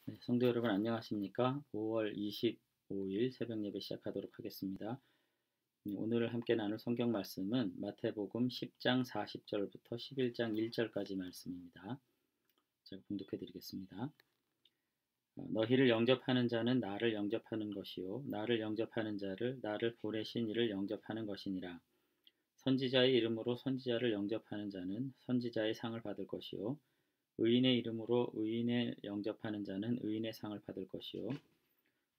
네, 성도 여러분 안녕하십니까? 5월 25일 새벽 예배 시작하도록 하겠습니다. 오늘 함께 나눌 성경 말씀은 마태복음 10장 40절부터 11장 1절까지 말씀입니다. 제가 봉독해 드리겠습니다. 너희를 영접하는 자는 나를 영접하는 것이요 나를 영접하는 자를 나를 보내신 이를 영접하는 것이니라. 선지자의 이름으로 선지자를 영접하는 자는 선지자의 상을 받을 것이요 의인의 이름으로 의인을 영접하는 자는 의인의 상을 받을 것이요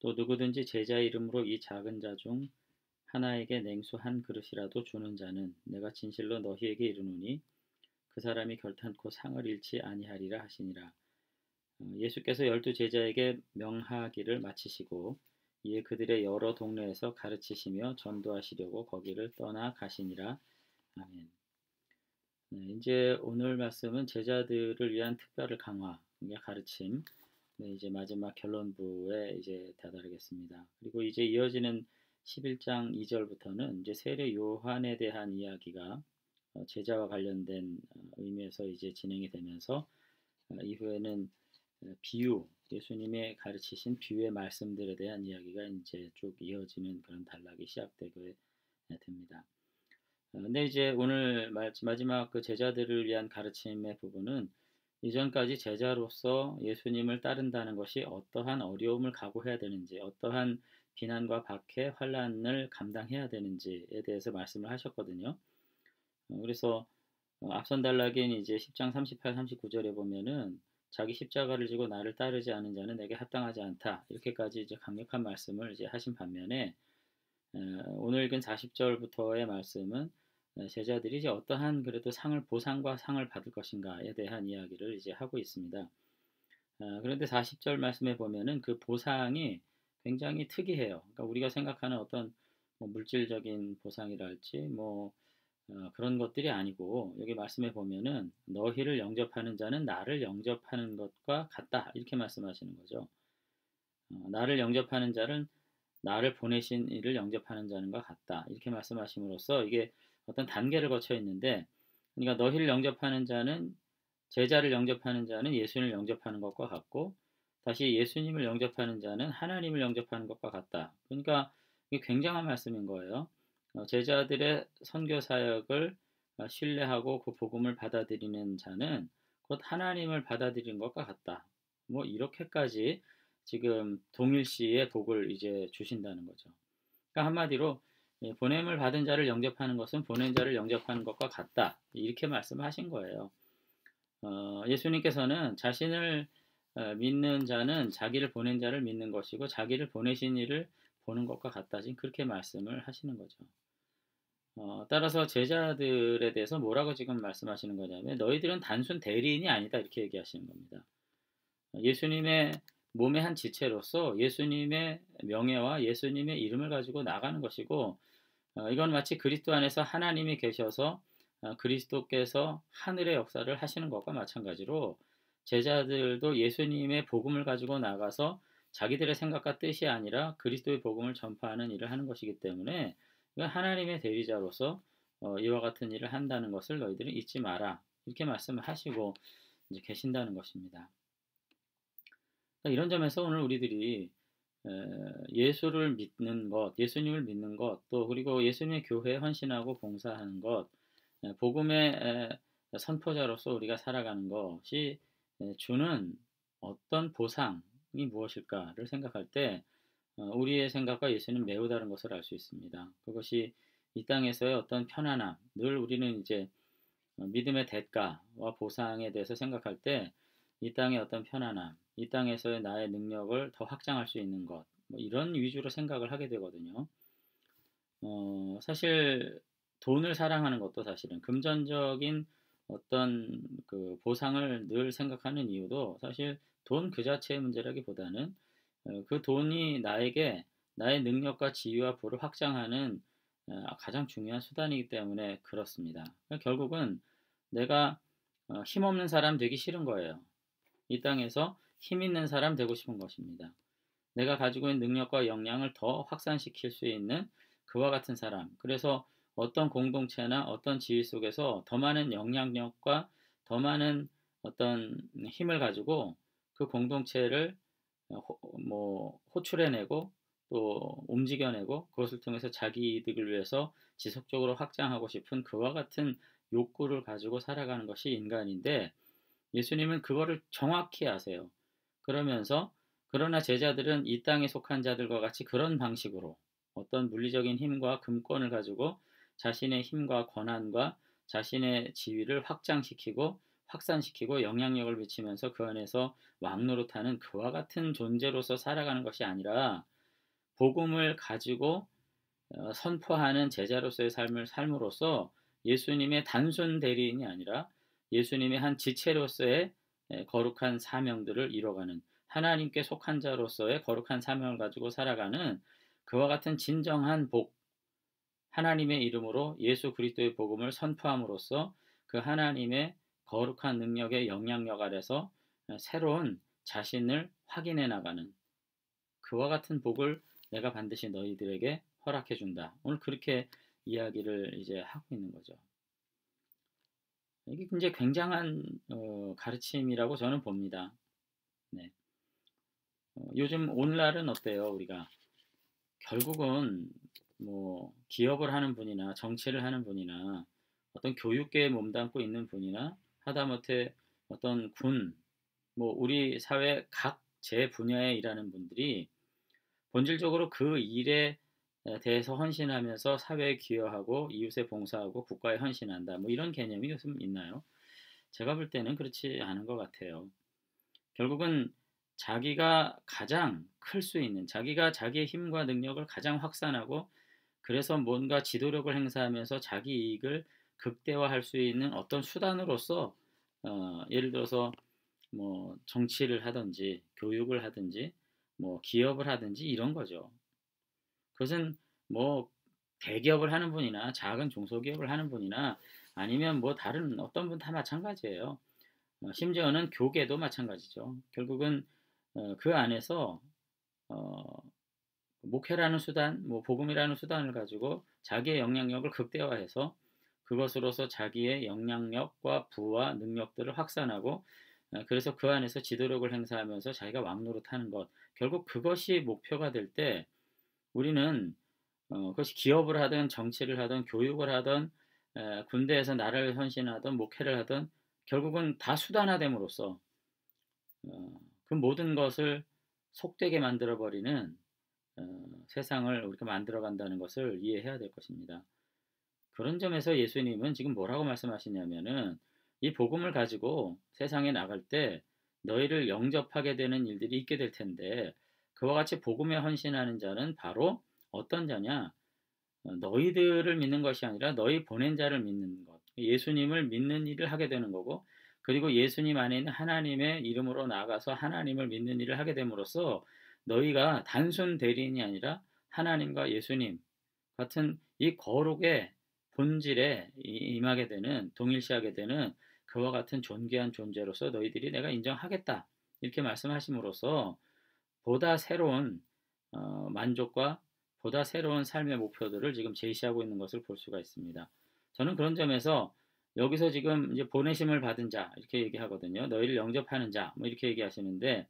또 누구든지 제자의 이름으로 이 작은 자 중 하나에게 냉수 한 그릇이라도 주는 자는 내가 진실로 너희에게 이르노니 그 사람이 결탄코 상을 잃지 아니하리라 하시니라. 예수께서 12 제자에게 명하기를 마치시고 이에 그들의 여러 동네에서 가르치시며 전도하시려고 거기를 떠나 가시니라. 아멘. 이제 오늘 말씀은 제자들을 위한 특별 강화, 가르침. 이제 마지막 결론부에 이제 다다르겠습니다. 그리고 이제 이어지는 11장 2절부터는 이제 세례 요한에 대한 이야기가 제자와 관련된 의미에서 이제 진행이 되면서 이후에는 비유, 예수님의 가르치신 비유의 말씀들에 대한 이야기가 이제 쭉 이어지는 그런 단락이 시작되게 됩니다. 근데 이제 오늘 마지막 그 제자들을 위한 가르침의 부분은 이전까지 제자로서 예수님을 따른다는 것이 어떠한 어려움을 각오해야 되는지, 어떠한 비난과 박해, 환난을 감당해야 되는지에 대해서 말씀을 하셨거든요. 그래서 앞선 단락인 이제 10장 38, 39절에 보면은 자기 십자가를 지고 나를 따르지 않은 자는 내게 합당하지 않다. 이렇게까지 이제 강력한 말씀을 이제 하신 반면에 오늘 읽은 40절부터의 말씀은 제자들이 이제 어떠한 그래도 보상과 상을 받을 것인가에 대한 이야기를 이제 하고 있습니다. 그런데 40절 말씀에 보면은 그 보상이 굉장히 특이해요. 그러니까 우리가 생각하는 어떤 뭐 물질적인 보상이랄지 그런 것들이 아니고 여기 말씀에 보면은 너희를 영접하는 자는 나를 영접하는 것과 같다 이렇게 말씀하시는 거죠. 나를 영접하는 자는 나를 보내신 이를 영접하는 자는과 같다. 이렇게 말씀하심으로써 이게 어떤 단계를 거쳐 있는데, 그러니까 너희를 영접하는 자는 제자를 영접하는 자는 예수님을 영접하는 것과 같고, 다시 예수님을 영접하는 자는 하나님을 영접하는 것과 같다. 그러니까 이게 굉장한 말씀인 거예요. 제자들의 선교 사역을 신뢰하고 그 복음을 받아들이는 자는 곧 하나님을 받아들이는 것과 같다. 뭐 이렇게까지 지금 동일시의 복을 이제 주신다는 거죠. 그러니까 한마디로 보냄을 받은 자를 영접하는 것은 보낸 자를 영접하는 것과 같다. 이렇게 말씀하신 거예요. 예수님께서는 자신을 믿는 자는 자기를 보낸 자를 믿는 것이고 자기를 보내신 이를 보는 것과 같다. 지금 그렇게 말씀을 하시는 거죠. 따라서 제자들에 대해서 뭐라고 지금 말씀하시는 거냐면 너희들은 단순 대리인이 아니다 이렇게 얘기하시는 겁니다. 예수님의 몸의 한 지체로서 예수님의 명예와 예수님의 이름을 가지고 나가는 것이고 이건 마치 그리스도 안에서 하나님이 계셔서 그리스도께서 하늘의 역사를 하시는 것과 마찬가지로 제자들도 예수님의 복음을 가지고 나가서 자기들의 생각과 뜻이 아니라 그리스도의 복음을 전파하는 일을 하는 것이기 때문에 하나님의 대리자로서 이와 같은 일을 한다는 것을 너희들은 잊지 마라 이렇게 말씀을 하시고 이제 계신다는 것입니다. 이런 점에서 오늘 우리들이 예수를 믿는 것, 예수님을 믿는 것, 또 그리고 예수님의 교회에 헌신하고 봉사하는 것, 복음의 선포자로서 우리가 살아가는 것이 주는 어떤 보상이 무엇일까를 생각할 때 우리의 생각과 예수는 매우 다른 것을 알 수 있습니다. 그것이 이 땅에서의 어떤 편안함, 늘 우리는 이제 믿음의 대가와 보상에 대해서 생각할 때 이 땅의 어떤 편안함, 이 땅에서의 나의 능력을 더 확장할 수 있는 것, 이런 위주로 생각을 하게 되거든요. 사실 돈을 사랑하는 것도 사실은 금전적인 어떤 그 보상을 늘 생각하는 이유도 사실 돈 그 자체의 문제라기보다는 그 돈이 나에게 나의 능력과 지위와 부를 확장하는 가장 중요한 수단이기 때문에 그렇습니다. 그러니까 결국은 내가 힘없는 사람 되기 싫은 거예요. 이 땅에서 힘 있는 사람 되고 싶은 것입니다. 내가 가지고 있는 능력과 역량을 더 확산시킬 수 있는 그와 같은 사람. 그래서 어떤 공동체나 어떤 지위 속에서 더 많은 영향력과 더 많은 어떤 힘을 가지고 그 공동체를 호출해내고 또 움직여내고 그것을 통해서 자기 이득을 위해서 지속적으로 확장하고 싶은 그와 같은 욕구를 가지고 살아가는 것이 인간인데 예수님은 그거를 정확히 아세요. 그러면서 그러나 제자들은 이 땅에 속한 자들과 같이 그런 방식으로 어떤 물리적인 힘과 금권을 가지고 자신의 힘과 권한과 자신의 지위를 확장시키고 확산시키고 영향력을 미치면서 그 안에서 왕노릇하는 그와 같은 존재로서 살아가는 것이 아니라 복음을 가지고 선포하는 제자로서의 삶을 삶으로써 예수님의 단순 대리인이 아니라 예수님의 한 지체로서의 거룩한 사명들을 이뤄가는 하나님께 속한 자로서의 거룩한 사명을 가지고 살아가는 그와 같은 진정한 복, 하나님의 이름으로 예수 그리스도의 복음을 선포함으로써 그 하나님의 거룩한 능력의 영향력 아래서 새로운 자신을 확인해 나가는 그와 같은 복을 내가 반드시 너희들에게 허락해 준다. 오늘 그렇게 이야기를 이제 하고 있는 거죠. 이게 이제 굉장한 가르침이라고 저는 봅니다. 네. 요즘 오늘날은 어때요? 우리가 결국은 뭐 기업을 하는 분이나 정치를 하는 분이나 어떤 교육계에 몸담고 있는 분이나 하다못해 어떤 군, 뭐 우리 사회 각 제 분야에 일하는 분들이 본질적으로 그 일에 대해서 헌신하면서 사회에 기여하고 이웃에 봉사하고 국가에 헌신한다. 뭐 이런 개념이 요즘 있나요? 제가 볼 때는 그렇지 않은 것 같아요. 결국은 자기가 가장 클 수 있는, 자기가 자기의 힘과 능력을 가장 확산하고 그래서 뭔가 지도력을 행사하면서 자기 이익을 극대화할 수 있는 어떤 수단으로서 예를 들어서 뭐 정치를 하든지 교육을 하든지 뭐 기업을 하든지 이런 거죠. 그것은 뭐 대기업을 하는 분이나 작은 중소기업을 하는 분이나 아니면 뭐 다른 어떤 분 다 마찬가지예요. 심지어는 교계도 마찬가지죠. 결국은 그 안에서 어, 목회라는 수단, 뭐 복음이라는 수단을 가지고 자기의 영향력을 극대화해서 그것으로서 자기의 영향력과 부와 능력들을 확산하고 그래서 그 안에서 지도력을 행사하면서 자기가 왕노릇하는 것 결국 그것이 목표가 될 때 우리는 그것이 기업을 하든 정치를 하든 교육을 하든 군대에서 나라를 헌신하든 목회를 하든 결국은 다 수단화됨으로써 그 모든 것을 속되게 만들어 버리는 세상을 우리가 만들어 간다는 것을 이해해야 될 것입니다. 그런 점에서 예수님은 지금 뭐라고 말씀하시냐면은 이 복음을 가지고 세상에 나갈 때 너희를 영접하게 되는 일들이 있게 될 텐데 그와 같이 복음에 헌신하는 자는 바로 어떤 자냐? 너희들을 믿는 것이 아니라 너희 보낸 자를 믿는 것. 예수님을 믿는 일을 하게 되는 거고 그리고 예수님 안에 있는 하나님의 이름으로 나가서 하나님을 믿는 일을 하게 됨으로써 너희가 단순 대리인이 아니라 하나님과 예수님 같은 이 거룩의 본질에 임하게 되는 동일시하게 되는 그와 같은 존귀한 존재로서 너희들이 내가 인정하겠다 이렇게 말씀하심으로써 보다 새로운 만족과 보다 새로운 삶의 목표들을 지금 제시하고 있는 것을 볼 수가 있습니다. 저는 그런 점에서 여기서 지금 이제 보내심을 받은 자 이렇게 얘기하거든요. 너희를 영접하는 자 뭐 이렇게 얘기하시는데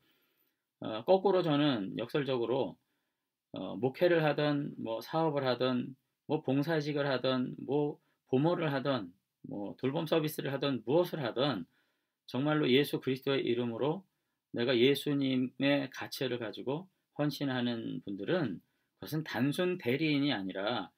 거꾸로 저는 역설적으로 목회를 하던 뭐 사업을 하던 뭐 봉사직을 하던 뭐 부모를 하던 뭐 돌봄 서비스를 하던 무엇을 하던 정말로 예수 그리스도의 이름으로 내가 예수님의 가치를 가지고 헌신하는 분들은 그것은 단순 대리인이 아니라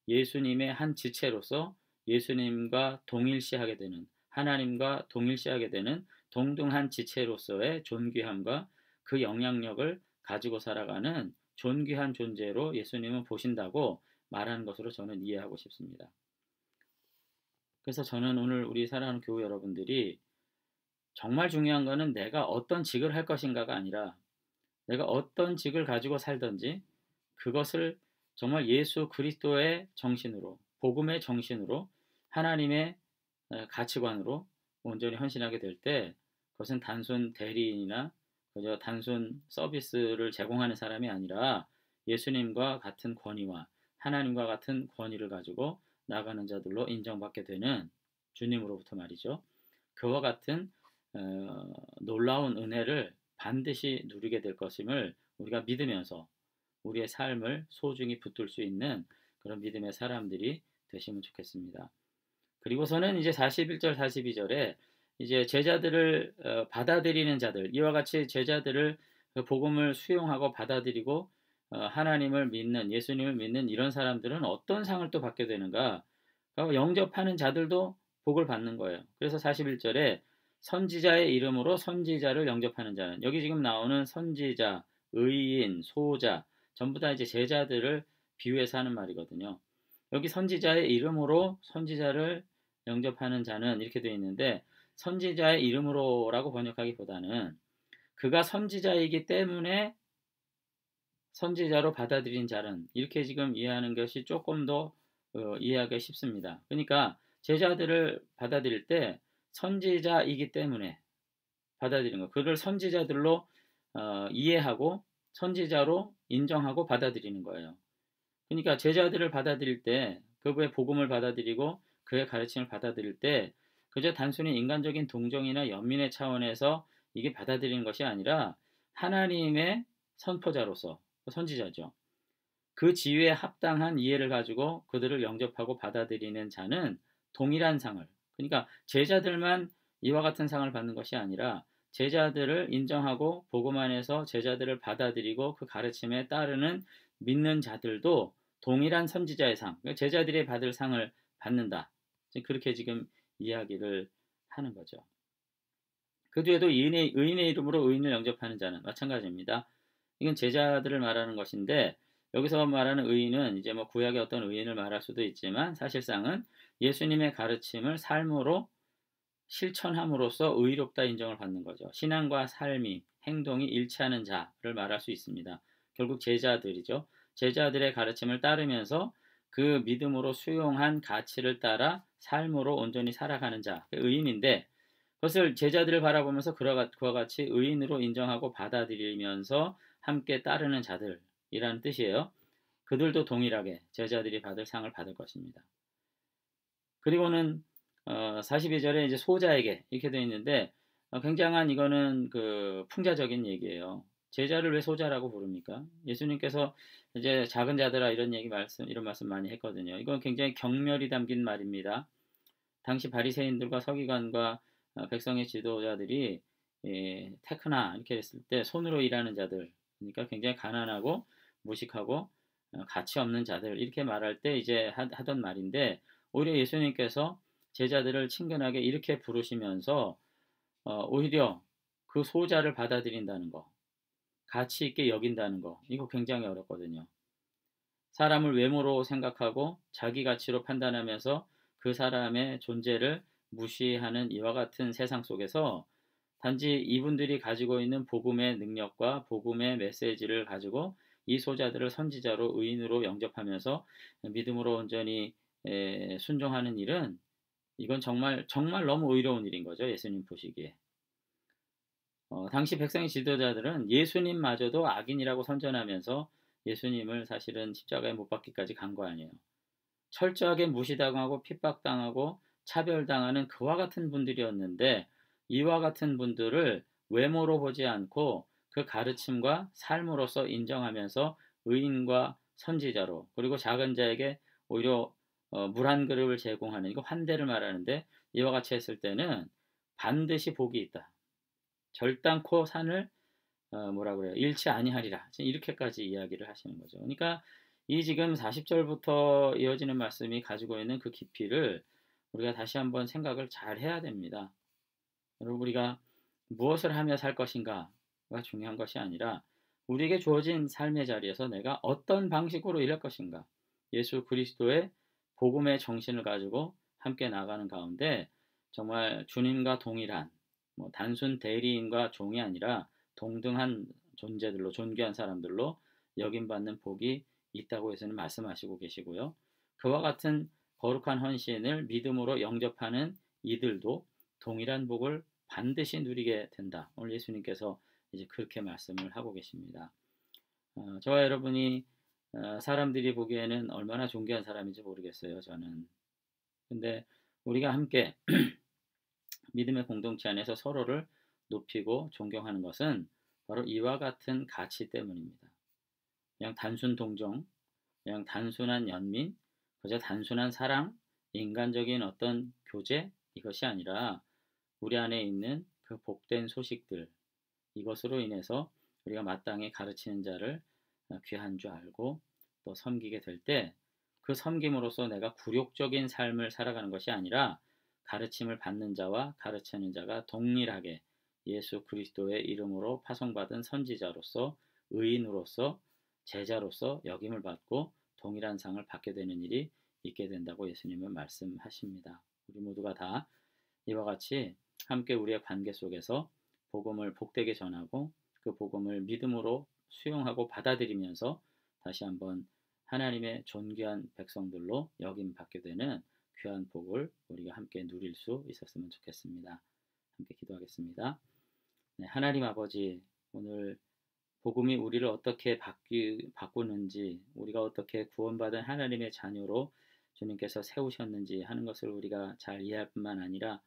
예수님의 한 지체로서 예수님과 동일시하게 되는 하나님과 동일시하게 되는 동등한 지체로서의 존귀함과 그 영향력을 가지고 살아가는 존귀한 존재로 예수님은 보신다고 말하는 것으로 저는 이해하고 싶습니다. 그래서 저는 오늘 우리 사랑하는 교우 여러분들이 정말 중요한 것은 내가 어떤 직을 할 것인가가 아니라 내가 어떤 직을 가지고 살든지 그것을 정말 예수 그리스도의 정신으로 복음의 정신으로 하나님의 가치관으로 온전히 헌신하게 될 때 그것은 단순 대리인이나 그저 단순 서비스를 제공하는 사람이 아니라 예수님과 같은 권위와 하나님과 같은 권위를 가지고 나가는 자들로 인정받게 되는 주님으로부터 말이죠. 그와 같은 놀라운 은혜를 반드시 누리게 될 것임을 우리가 믿으면서 우리의 삶을 소중히 붙들 수 있는 그런 믿음의 사람들이 되시면 좋겠습니다. 그리고서는 이제 41절, 42절에 이제 제자들을 받아들이는 자들, 이와 같이 제자들을 그 복음을 수용하고 받아들이고 하나님을 믿는, 예수님을 믿는 이런 사람들은 어떤 상을 또 받게 되는가? 영접하는 자들도 복을 받는 거예요. 그래서 41절에 선지자의 이름으로 선지자를 영접하는 자는, 여기 지금 나오는 선지자, 의인, 소자 전부 다 이제 제자들을 비유해서 하는 말이거든요. 여기 선지자의 이름으로 선지자를 영접하는 자는 이렇게 되어 있는데, 선지자의 이름으로라고 번역하기보다는 그가 선지자이기 때문에 선지자로 받아들인 자는, 이렇게 지금 이해하는 것이 조금 더 이해하기 쉽습니다. 그러니까 제자들을 받아들일 때 선지자이기 때문에 받아들이는 것, 그를 선지자들로 이해하고 선지자로 인정하고 받아들이는 거예요. 그러니까 제자들을 받아들일 때, 그의 복음을 받아들이고 그의 가르침을 받아들일 때 그저 단순히 인간적인 동정이나 연민의 차원에서 이게 받아들이는 것이 아니라 하나님의 선포자로서, 선지자죠. 그 지위에 합당한 이해를 가지고 그들을 영접하고 받아들이는 자는 동일한 상을, 그러니까 제자들만 이와 같은 상을 받는 것이 아니라 제자들을 인정하고 복음 안에서 제자들을 받아들이고 그 가르침에 따르는 믿는 자들도 동일한 선지자의 상, 그러니까 제자들이 받을 상을 받는다. 그렇게 지금 이야기를 하는 거죠. 그 뒤에도 의인의 이름으로 의인을 영접하는 자는 마찬가지입니다. 이건 제자들을 말하는 것인데, 여기서 말하는 의인은 이제 뭐 구약의 어떤 의인을 말할 수도 있지만 사실상은 예수님의 가르침을 삶으로 실천함으로써 의롭다 인정을 받는 거죠. 신앙과 삶이, 행동이 일치하는 자를 말할 수 있습니다. 결국 제자들이죠. 제자들의 가르침을 따르면서 그 믿음으로 수용한 가치를 따라 삶으로 온전히 살아가는 자, 의인인데, 그것을 제자들을 바라보면서 그와 같이 의인으로 인정하고 받아들이면서 함께 따르는 자들이라는 뜻이에요. 그들도 동일하게 제자들이 받을 상을 받을 것입니다. 그리고는 42절에 이제 소자에게 이렇게 되어 있는데, 굉장한 이거는 그 풍자적인 얘기예요. 제자를 왜 소자라고 부릅니까? 예수님께서 이제 작은 자들아 이런 이런 말씀 많이 했거든요. 이건 굉장히 경멸이 담긴 말입니다. 당시 바리새인들과 서기관과 백성의 지도자들이 테크나 이렇게 했을 때 손으로 일하는 자들, 그러니까 굉장히 가난하고 무식하고 가치 없는 자들, 이렇게 말할 때 이제 하던 말인데, 오히려 예수님께서 제자들을 친근하게 이렇게 부르시면서 오히려 그 소자를 받아들인다는 거, 가치 있게 여긴다는 거, 이거 굉장히 어렵거든요. 사람을 외모로 생각하고 자기 가치로 판단하면서 그 사람의 존재를 무시하는 이와 같은 세상 속에서 단지 이분들이 가지고 있는 복음의 능력과 복음의 메시지를 가지고 이 소자들을 선지자로 의인으로 영접하면서 믿음으로 온전히 순종하는 일은, 이건 정말 너무 의로운 일인 거죠. 예수님 보시기에. 당시 백성의 지도자들은 예수님마저도 악인이라고 선전하면서 예수님을 사실은 십자가에 못 박기까지 간 거 아니에요. 철저하게 무시당하고 핍박당하고 차별당하는 그와 같은 분들이었는데, 이와 같은 분들을 외모로 보지 않고 그 가르침과 삶으로서 인정하면서 의인과 선지자로, 그리고 작은 자에게 오히려 물 한 그릇을 제공하는, 이거 환대를 말하는데, 이와 같이 했을 때는 반드시 복이 있다. 절단코 산을 뭐라 그래요? 잃지 아니하리라. 이렇게까지 이야기를 하시는 거죠. 그러니까 이 지금 40절부터 이어지는 말씀이 가지고 있는 그 깊이를 우리가 다시 한번 생각을 잘 해야 됩니다. 여러분, 우리가 무엇을 하며 살 것인가가 중요한 것이 아니라 우리에게 주어진 삶의 자리에서 내가 어떤 방식으로 일할 것인가, 예수 그리스도의 복음의 정신을 가지고 함께 나가는 가운데 정말 주님과 동일한, 단순 대리인과 종이 아니라 동등한 존재들로, 존귀한 사람들로 여김받는 복이 있다고 해서는 말씀하시고 계시고요. 그와 같은 거룩한 헌신을 믿음으로 영접하는 이들도 동일한 복을 반드시 누리게 된다. 오늘 예수님께서 이제 그렇게 말씀을 하고 계십니다. 저와 여러분이 사람들이 보기에는 얼마나 존귀한 사람인지 모르겠어요, 저는. 근데 우리가 함께 믿음의 공동체 안에서 서로를 높이고 존경하는 것은 바로 이와 같은 가치 때문입니다. 그냥 단순 동정, 그냥 단순한 연민, 그저 단순한 사랑, 인간적인 어떤 교제 이것이 아니라 우리 안에 있는 그 복된 소식들 이것으로 인해서 우리가 마땅히 가르치는 자를 귀한 줄 알고 또 섬기게 될 때 그 섬김으로써 내가 굴욕적인 삶을 살아가는 것이 아니라 가르침을 받는 자와 가르치는 자가 동일하게 예수 그리스도의 이름으로 파송받은 선지자로서 의인으로서 제자로서 역임을 받고 동일한 상을 받게 되는 일이 있게 된다고 예수님은 말씀하십니다. 우리 모두가 다 이와 같이 함께 우리의 관계 속에서 복음을 복되게 전하고 그 복음을 믿음으로 수용하고 받아들이면서 다시 한번 하나님의 존귀한 백성들로 여김 받게 되는 귀한 복을 우리가 함께 누릴 수 있었으면 좋겠습니다. 함께 기도하겠습니다. 네, 하나님 아버지, 오늘 복음이 우리를 어떻게 바꾸는지, 우리가 어떻게 구원받은 하나님의 자녀로 주님께서 세우셨는지 하는 것을 우리가 잘 이해할 뿐만 아니라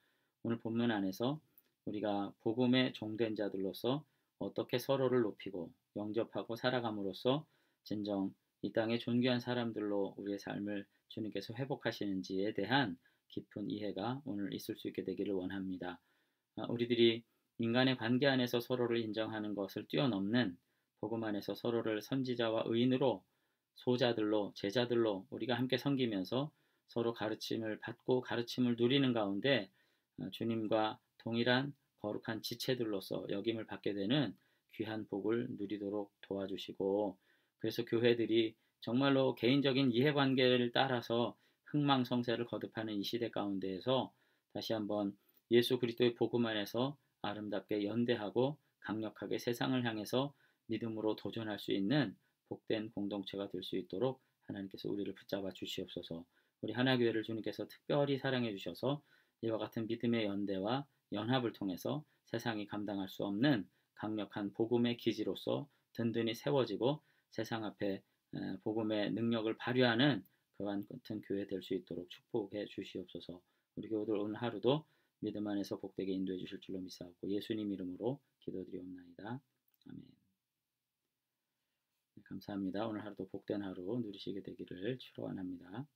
오늘 본문 안에서 우리가 복음의 종된 자들로서 어떻게 서로를 높이고 영접하고 살아감으로써 진정 이 땅의 존귀한 사람들로 우리의 삶을 주님께서 회복하시는지에 대한 깊은 이해가 오늘 있을 수 있게 되기를 원합니다. 우리들이 인간의 관계 안에서 서로를 인정하는 것을 뛰어넘는 복음 안에서 서로를 선지자와 의인으로 소자들로 제자들로 우리가 함께 섬기면서 서로 가르침을 받고 가르침을 누리는 가운데 주님과 동일한 거룩한 지체들로서 역임을 받게 되는 귀한 복을 누리도록 도와주시고 그래서 교회들이 정말로 개인적인 이해관계를 따라서 흥망성쇠를 거듭하는 이 시대 가운데에서 다시 한번 예수 그리스도의 복음 안에서 아름답게 연대하고 강력하게 세상을 향해서 믿음으로 도전할 수 있는 복된 공동체가 될 수 있도록 하나님께서 우리를 붙잡아 주시옵소서. 우리 하나교회를 주님께서 특별히 사랑해 주셔서 이와 같은 믿음의 연대와 연합을 통해서 세상이 감당할 수 없는 강력한 복음의 기지로서 든든히 세워지고 세상 앞에 복음의 능력을 발휘하는 그와 같은 교회 될 수 있도록 축복해 주시옵소서. 우리 교우들 오늘 하루도 믿음 안에서 복되게 인도해 주실 줄로 믿사옵고 예수님 이름으로 기도드리옵나이다. 아멘. 감사합니다. 오늘 하루도 복된 하루 누리시게 되기를 축원합니다.